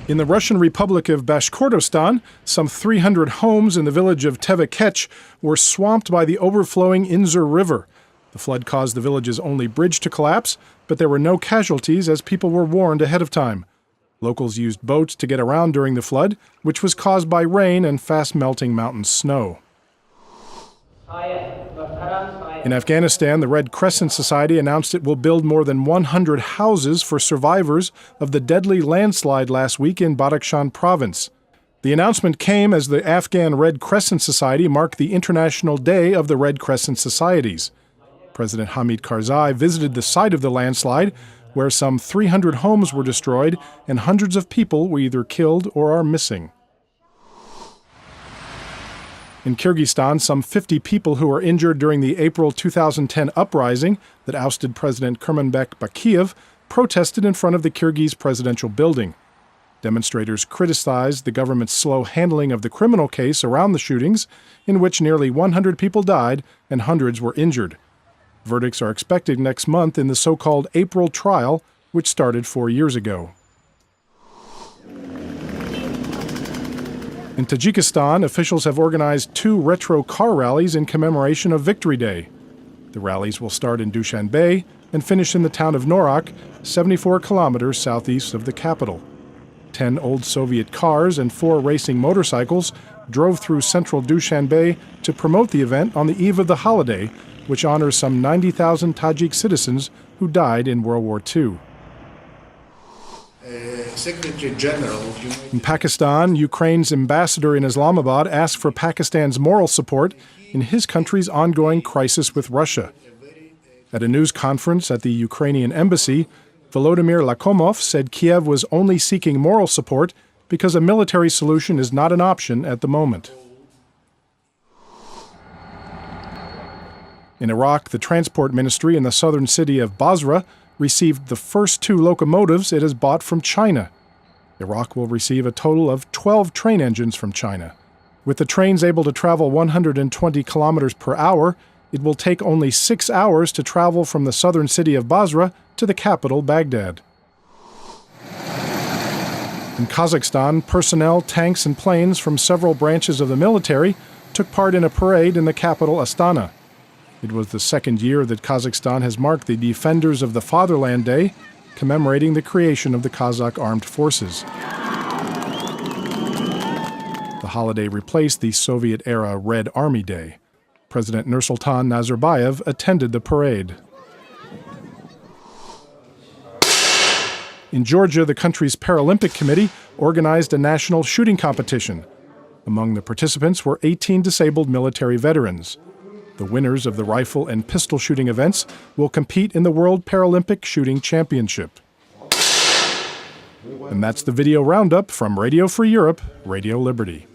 In the Russian Republic of Bashkortostan, some 300 homes in the village of Tevekech were swamped by the overflowing Inzur River. The flood caused the village's only bridge to collapse, but there were no casualties as people were warned ahead of time. Locals used boats to get around during the flood, which was caused by rain and fast-melting mountain snow. In Afghanistan, the Red Crescent Society announced it will build more than 100 houses for survivors of the deadly landslide last week in Badakhshan province. The announcement came as the Afghan Red Crescent Society marked the International Day of the Red Crescent Societies. President Hamid Karzai visited the site of the landslide, where some 300 homes were destroyed and hundreds of people were either killed or are missing. In Kyrgyzstan, some 50 people who were injured during the April 2010 uprising that ousted President Kurmanbek Bakiev protested in front of the Kyrgyz presidential building. Demonstrators criticized the government's slow handling of the criminal case around the shootings, in which nearly 100 people died and hundreds were injured. Verdicts are expected next month in the so-called April trial, which started 4 years ago. In Tajikistan, officials have organized 2 retro car rallies in commemoration of Victory Day. The rallies will start in Dushanbe and finish in the town of Norak, 74 kilometers southeast of the capital. 10 old Soviet cars and 4 racing motorcycles drove through central Dushanbe to promote the event on the eve of the holiday, which honors some 90,000 Tajik citizens who died in World War II. Secretary General. In Pakistan, Ukraine's ambassador in Islamabad asked for Pakistan's moral support in his country's ongoing crisis with Russia. At a news conference at the Ukrainian embassy, Volodymyr Lakomov said Kiev was only seeking moral support because a military solution is not an option at the moment. In Iraq, the transport ministry in the southern city of Basra received the first 2 locomotives it has bought from China. Iraq will receive a total of 12 train engines from China. With the trains able to travel 120 kilometers per hour, it will take only 6 hours to travel from the southern city of Basra to the capital, Baghdad. In Kazakhstan, personnel, tanks, and planes from several branches of the military took part in a parade in the capital, Astana. It was the second year that Kazakhstan has marked the Defenders of the Fatherland Day, commemorating the creation of the Kazakh Armed Forces. The holiday replaced the Soviet-era Red Army Day. President Nursultan Nazarbayev attended the parade. In Georgia, the country's Paralympic Committee organized a national shooting competition. Among the participants were 18 disabled military veterans. The winners of the rifle and pistol shooting events will compete in the World Paralympic Shooting Championship. And that's the video roundup from Radio Free Europe, Radio Liberty.